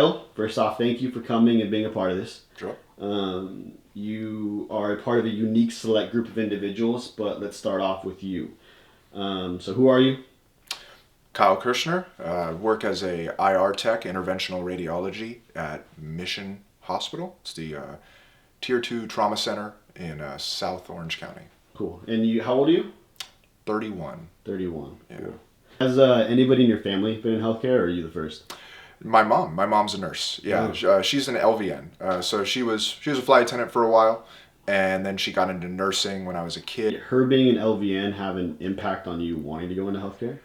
Kyle, first off, thank you for coming and being a part of this. Sure. You are a part of a unique select group of individuals, but let's start off with you. So who are you? Kyle Kirshner, work as a IR tech, interventional radiology at Mission Hospital. It's the Tier 2 trauma center in South Orange County. Cool. And you, how old are you? 31. 31. Yeah. Cool. Has anybody in your family been in healthcare, or are you the first? My mom's a nurse. Yeah, Oh. she's an LVN. So she was a flight attendant for a while, and then she got into nursing when I was a kid. Her being an LVN have an impact on you wanting to go into healthcare?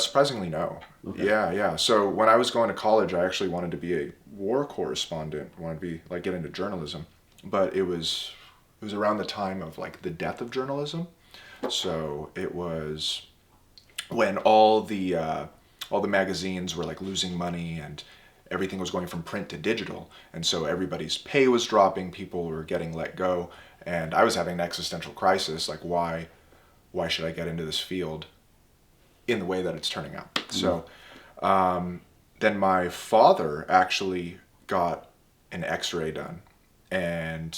Surprisingly, no. Okay. Yeah. So when I was going to college, I actually wanted to be a war correspondent. I wanted to be get into journalism, but it was around the time of the death of journalism. So it was when all the magazines were losing money and everything was going from print to digital, and so everybody's pay was dropping, people were getting let go, and I was having an existential crisis, why should I get into this field in the way that it's turning out? So then my father actually got an x-ray done, and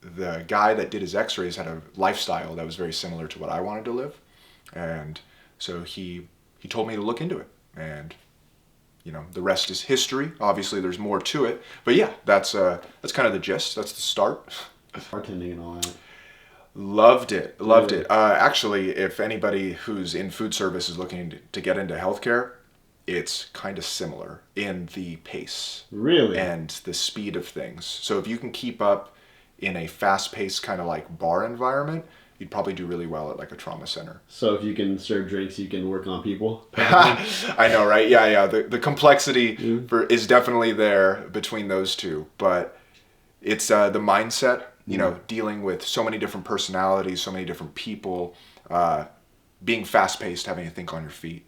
the guy that did his x-rays had a lifestyle that was very similar to what I wanted to live, and so he told me to look into it, and the rest is history. Obviously there's more to it, but yeah, that's kind of the gist. That's the start. Bartending and all that. Loved it. Really? Actually, if anybody who's in food service is looking to get into healthcare, it's kind of similar in the pace. Really? And the speed of things. So if you can keep up in a fast-paced kind of bar environment, you'd probably do really well at a trauma center. So if you can serve drinks, you can work on people? I know, right? Yeah. The complexity Mm. is definitely there between those two, but it's the mindset, dealing with so many different personalities, so many different people, being fast-paced, having to think on your feet,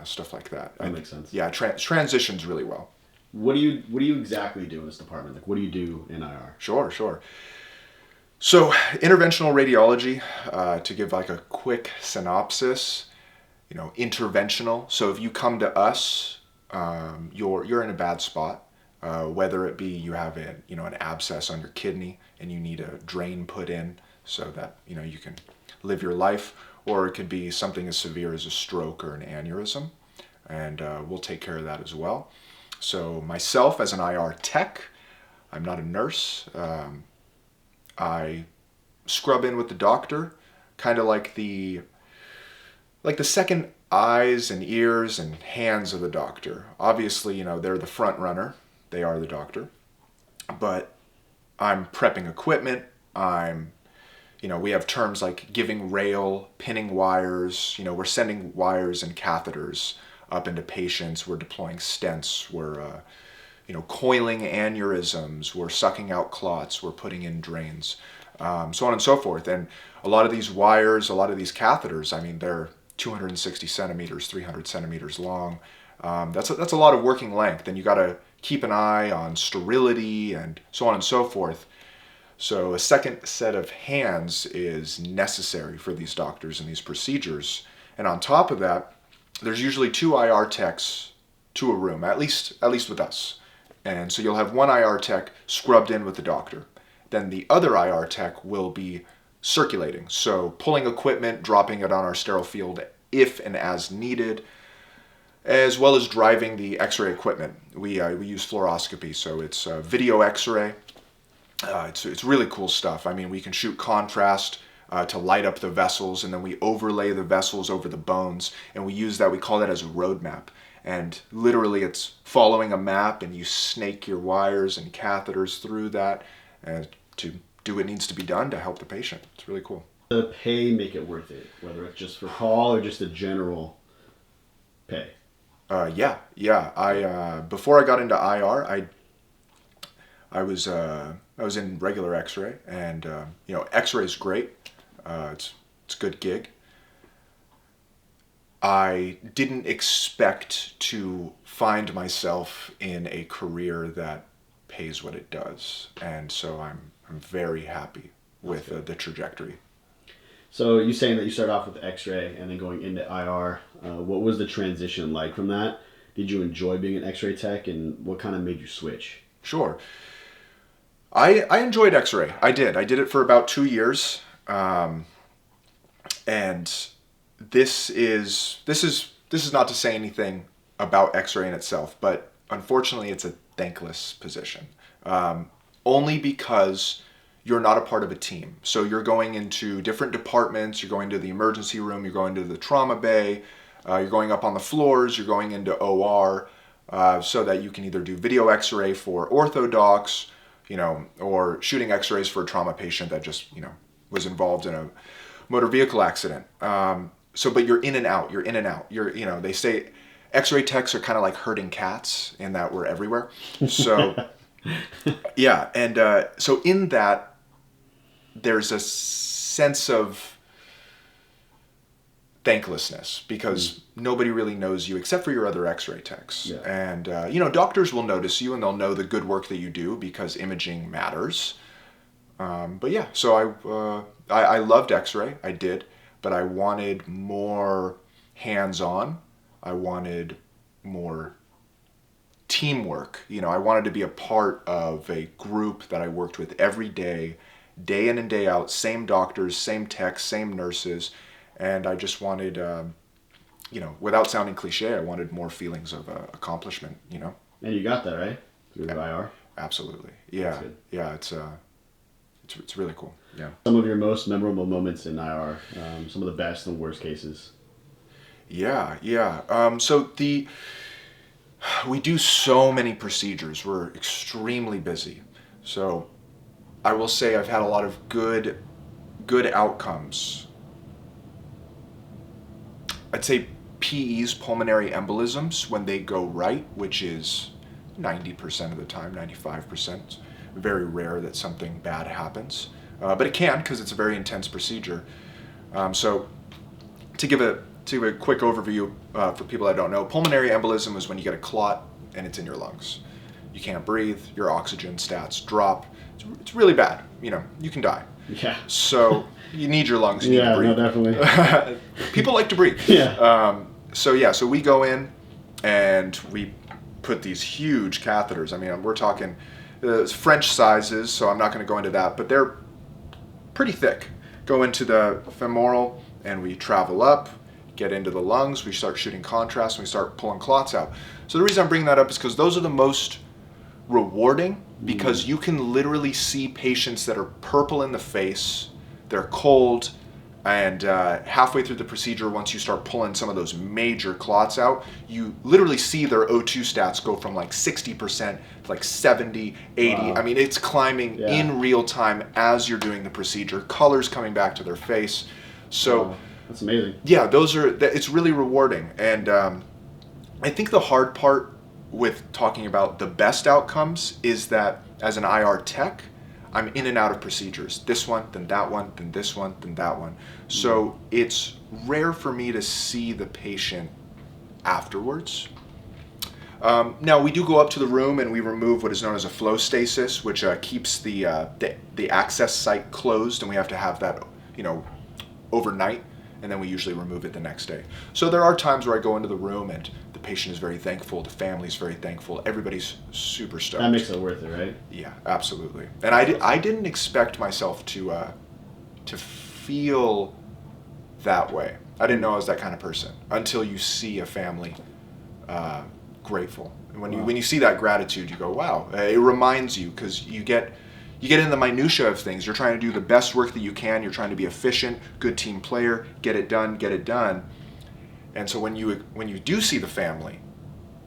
stuff like that. That makes sense. Yeah, transitions really well. What do you exactly do in this department? What do you do in IR? Sure. So, interventional radiology, to give a quick synopsis, interventional. So if you come to us, you're in a bad spot, whether it be you have an abscess on your kidney and you need a drain put in so that you can live your life, or it could be something as severe as a stroke or an aneurysm, and we'll take care of that as well. So myself as an IR tech, I'm not a nurse. I scrub in with the doctor, kind of like the second eyes and ears and hands of the doctor. Obviously, they're the front runner. They are the doctor. But I'm prepping equipment. We have terms like giving rail, pinning wires. We're sending wires and catheters up into patients. We're deploying stents. We're coiling aneurysms, we're sucking out clots, we're putting in drains, so on and so forth. And a lot of these wires, a lot of these catheters, they're 260 centimeters, 300 centimeters long. That's a lot of working length, and you got to keep an eye on sterility and so on and so forth. So a second set of hands is necessary for these doctors and these procedures. And on top of that, there's usually 2 IR techs to a room, at least with us. And so you'll have one IR tech scrubbed in with the doctor. Then the other IR tech will be circulating, so pulling equipment, dropping it on our sterile field if and as needed, as well as driving the x-ray equipment. We use fluoroscopy, so it's video x-ray. It's really cool stuff. We can shoot contrast to light up the vessels, and then we overlay the vessels over the bones, and we call that as a roadmap. And literally it's following a map, and you snake your wires and catheters through that to do what needs to be done to help the patient. It's really cool. The pay make it worth it, whether it's just for call or just a general pay? Yeah. I before I got into IR, I was in regular X-ray, and X-ray is great. It's a good gig. I didn't expect to find myself in a career that pays what it does, and so I'm very happy with the trajectory. So you saying that you started off with X-ray and then going into IR. What was the transition like from that? Did you enjoy being an X-ray tech, and what kind of made you switch? Sure. I enjoyed X-ray. I did. I did it for about 2 years, and this is not to say anything about X-ray in itself, but unfortunately, it's a thankless position. Only because you're not a part of a team. So you're going into different departments. You're going to the emergency room. You're going to the trauma bay. You're going up on the floors. You're going into OR, so that you can either do video X-ray for orthodocs, or shooting X-rays for a trauma patient that just, was involved in a motor vehicle accident. But you're in and out. You're in and out. They say X-ray techs are kind of like herding cats in that we're everywhere. So, yeah. And so in that, there's a sense of thanklessness because nobody really knows you except for your other X-ray techs. Yeah. And, doctors will notice you and they'll know the good work that you do because imaging matters. But yeah, so I loved X-ray. I did, but I wanted more hands-on. I wanted more teamwork. I wanted to be a part of a group that I worked with every day in and day out, same doctors, same techs, same nurses. And I just wanted, without sounding cliche, I wanted more feelings of accomplishment, And you got that, right? Through IR? Absolutely. Yeah. Yeah, it's really cool. Yeah. Some of your most memorable moments in IR, some of the best and worst cases. Yeah. We do so many procedures. We're extremely busy. So I will say I've had a lot of good outcomes. I'd say PEs, pulmonary embolisms, when they go right, which is 90% of the time, 95%. Very rare that something bad happens. But it can because it's a very intense procedure. So to give a quick overview for people that don't know, pulmonary embolism is when you get a clot and it's in your lungs. You can't breathe, your oxygen stats drop. It's really bad. You can die. Yeah. So you need your lungs. You need to breathe. No, definitely. People like to breathe. Yeah. So we go in and we put these huge catheters. I mean, we're talking French sizes, so I'm not going to go into that, but they're pretty thick. Go into the femoral and we travel up, get into the lungs, we start shooting contrast, and we start pulling clots out. So the reason I'm bringing that up is because those are the most rewarding, because you can literally see patients that are purple in the face, they're cold, and halfway through the procedure, once you start pulling some of those major clots out, you literally see their O2 stats go from like 60% to like 70, 80. Wow. I mean, it's climbing in real time as you're doing the procedure, colors coming back to their face. So wow. That's amazing. Yeah, it's really rewarding. And I think the hard part with talking about the best outcomes is that as an IR tech, I'm in and out of procedures. This one, then that one, then this one, then that one. So it's rare for me to see the patient afterwards. Now we do go up to the room and we remove what is known as a flow stasis, which keeps the access site closed, and we have to have that, overnight, and then we usually remove it the next day. So there are times where I go into the room and the patient is very thankful, the family's very thankful, everybody's super stoked. That makes it worth it, right? Yeah, absolutely. And I didn't expect myself to feel that way. I didn't know I was that kind of person until you see a family grateful. And when you see that gratitude, you go, wow. It reminds you, because you get in the minutia of things. You're trying to do the best work that you can. You're trying to be efficient, good team player, get it done. And so when you do see the family,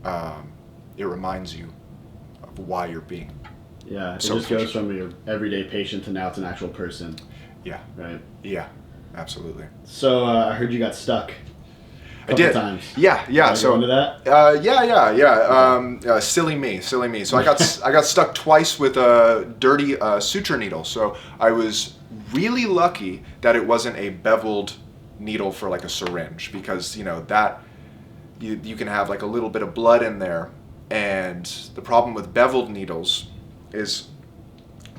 it reminds you of why you're being. Yeah, it so just goes from your everyday patient to now it's an actual person. Yeah. Right. Yeah, absolutely. So I heard you got stuck. I did. Times. Yeah. So into that? Yeah. Silly me. So I got stuck twice with a dirty suture needle. So I was really lucky that it wasn't a beveled needle for like a syringe, because that you can have like a little bit of blood in there, and the problem with beveled needles is,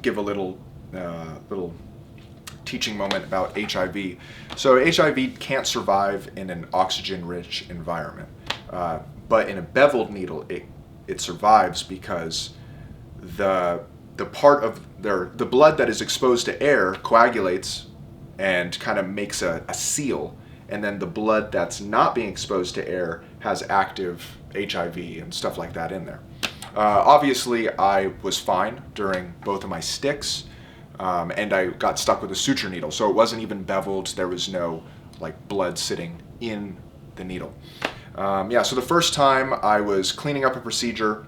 give a little teaching moment about HIV. So HIV can't survive in an oxygen-rich environment, But in a beveled needle, it survives because the part of the blood that is exposed to air coagulates and kind of makes a seal, and then the blood that's not being exposed to air has active HIV and stuff like that in there. Obviously, I was fine during both of my sticks, and I got stuck with a suture needle, so it wasn't even beveled. There was no like blood sitting in the needle. So the first time I was cleaning up a procedure,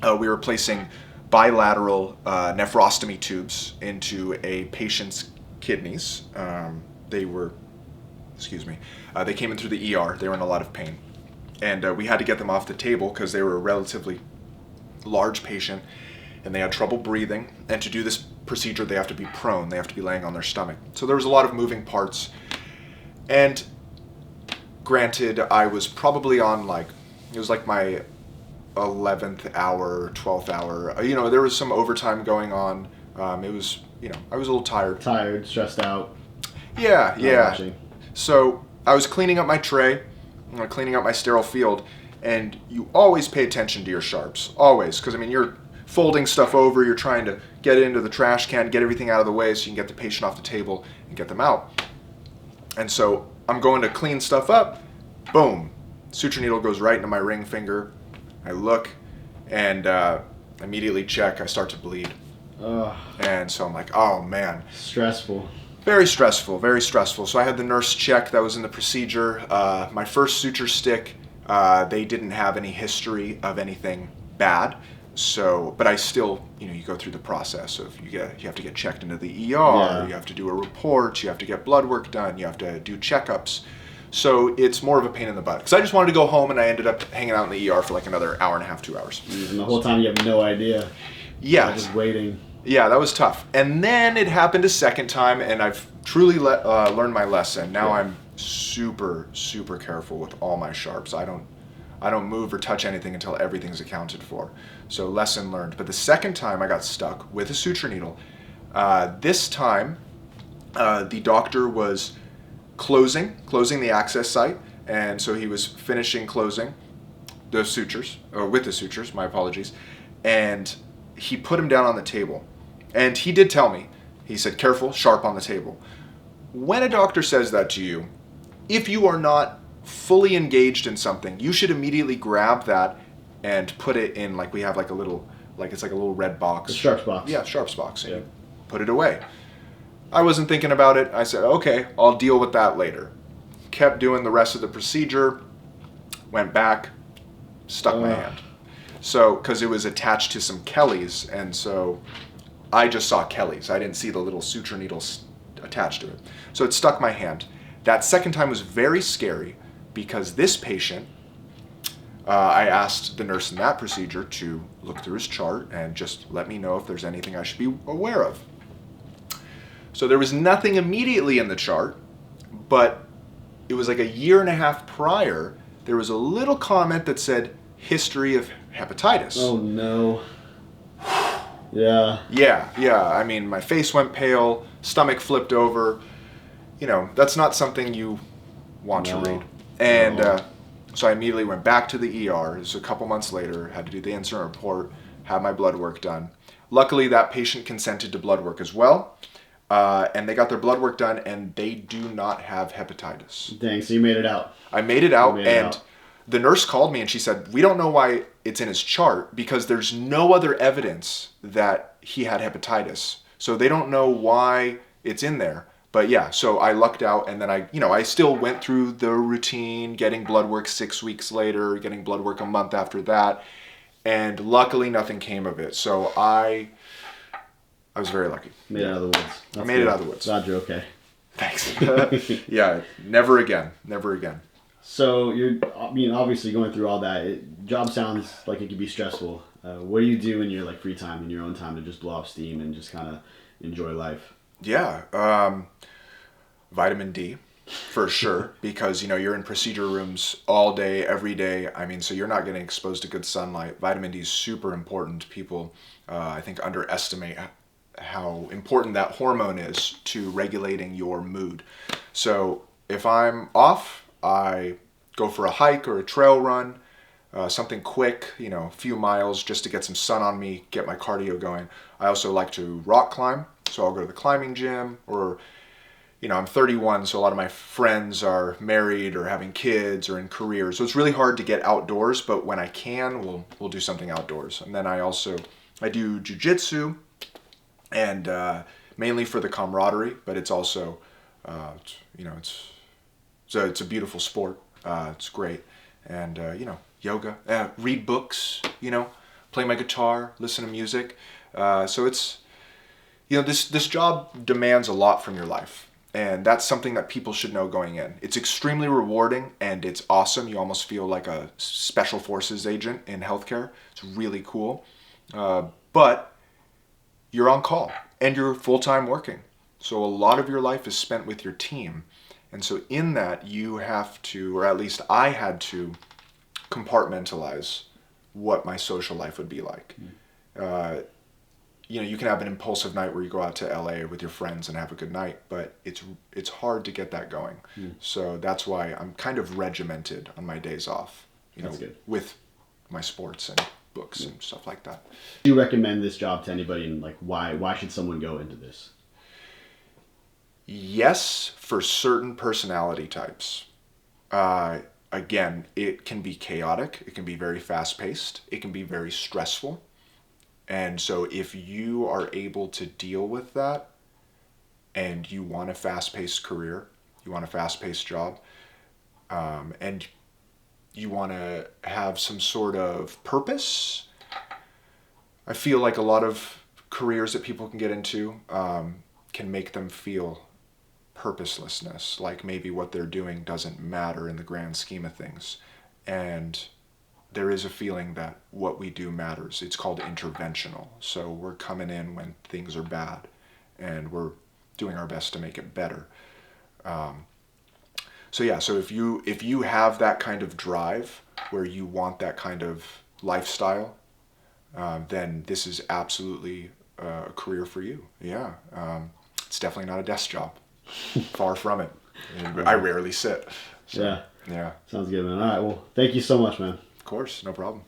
we were placing bilateral nephrostomy tubes into a patient's kidneys. They came in through the ER. They were in a lot of pain. And we had to get them off the table because they were a relatively large patient and they had trouble breathing. And to do this procedure, they have to be prone. They have to be laying on their stomach. So there was a lot of moving parts. And granted, I was probably on it was like my 11th hour, 12th hour. There was some overtime going on. It was, I was a little tired. Tired, stressed out. Yeah. Watching. So I was cleaning up my tray, cleaning up my sterile field, and you always pay attention to your sharps. Always. Because, you're folding stuff over, you're trying to get it into the trash can, get everything out of the way so you can get the patient off the table and get them out. And so I'm going to clean stuff up. Boom. Suture needle goes right into my ring finger. I look and immediately check. I start to bleed. Ugh. And so I'm like, oh man. Stressful. Very stressful, very stressful. So I had the nurse check that was in the procedure. My first suture stick, they didn't have any history of anything bad. So, but I still, you go through the process of you have to get checked into the ER, Yeah. You have to do a report, you have to get blood work done, you have to do checkups. So it's more of a pain in the butt. Because I just wanted to go home and I ended up hanging out in the ER for like another hour and a half, 2 hours. And the whole time you have no idea. Yeah. Just waiting. Yeah, that was tough. And then it happened a second time and I've truly learned my lesson. Now I'm super, super careful with all my sharps. I don't move or touch anything until everything's accounted for. So lesson learned. But the second time I got stuck with a suture needle, this time the doctor was closing the access site, and so he was finishing closing the sutures, or with the sutures, my apologies, and he put him down on the table. And he did tell me, he said, careful, sharp on the table. When a doctor says that to you, if you are not fully engaged in something, you should immediately grab that and put it in, like we have like a little, it's like a little red box. The sharps box. Yeah, sharps box. And Yeah. you put it away. I wasn't thinking about it. I said, okay, I'll deal with that later. Kept doing the rest of the procedure, went back, stuck my hand. So, because it was attached to some Kellys, and so I just saw Kellys. I didn't see the little suture needles attached to it. So it stuck my hand. That second time was very scary because this patient, I asked the nurse in that procedure to look through his chart and just let me know if there's anything I should be aware of. So there was nothing immediately in the chart, but it was like a year and a half prior, there was a little comment that said, history of hepatitis. Oh no. Yeah. Yeah. My face went pale, stomach flipped over. That's not something you want to read. And so I immediately went back to the ER. It was a couple months later, had to do the incident report, had my blood work done. Luckily, that patient consented to blood work as well. And they got their blood work done, and they do not have hepatitis. Dang, so you made it out. I made it out, You made it and out. the nurse called me, and she said, we don't know why it's in his chart, because there's no other evidence that he had hepatitis. So they don't know why it's in there. But yeah, so I lucked out, and then I still went through the routine, getting blood work 6 weeks later, getting blood work a month after that, and luckily nothing came of it. So I was very lucky. Made it out of the woods. I made it out of the woods. Glad you're okay. Thanks. Yeah, never again. Never again. So you're, obviously going through all that. Job sounds like it could be stressful. What do you do in your free time, in your own time, to just blow off steam and just kind of enjoy life? Yeah, vitamin D, for sure, because you're in procedure rooms all day, every day. So you're not getting exposed to good sunlight. Vitamin D is super important. People, I think, underestimate how important that hormone is to regulating your mood. So if I'm off, I go for a hike or a trail run. something quick, a few miles just to get some sun on me, get my cardio going. I also like to rock climb, so I'll go to the climbing gym, or I'm 31, so a lot of my friends are married or having kids or in careers, so it's really hard to get outdoors. But when I can, we'll do something outdoors. And then I do jujitsu, and mainly for the camaraderie, but it's also it's a beautiful sport. It's great. And yoga, read books, play my guitar, listen to music. So it's this job demands a lot from your life. And that's something that people should know going in. It's extremely rewarding and it's awesome. You almost feel like a special forces agent in healthcare. It's really cool. But you're on call and you're full-time working. So a lot of your life is spent with your team. And so in that, you have to, or at least I had to, compartmentalize what my social life would be like. You can have an impulsive night where you go out to LA with your friends and have a good night, but it's hard to get that going. So that's why I'm kind of regimented on my days off, with my sports and books and stuff like that. Do you recommend this job to anybody, and like why should someone go into this? Yes, for certain personality types. Again, it can be chaotic. It can be very fast-paced. It can be very stressful. And so if you are able to deal with that and you want a fast-paced career, you want a fast-paced job, and you want to have some sort of purpose, I feel like a lot of careers that people can get into can make them feel purposelessness, like maybe what they're doing doesn't matter in the grand scheme of things. And there is a feeling that what we do matters. It's called interventional. So we're coming in when things are bad and we're doing our best to make it better. So if you have that kind of drive where you want that kind of lifestyle, then this is absolutely a career for you. Yeah. It's definitely not a desk job. Far from it. And I rarely sit. So, Yeah. Yeah. Sounds good, man. All right. Well, thank you so much, man. Of course. No problem.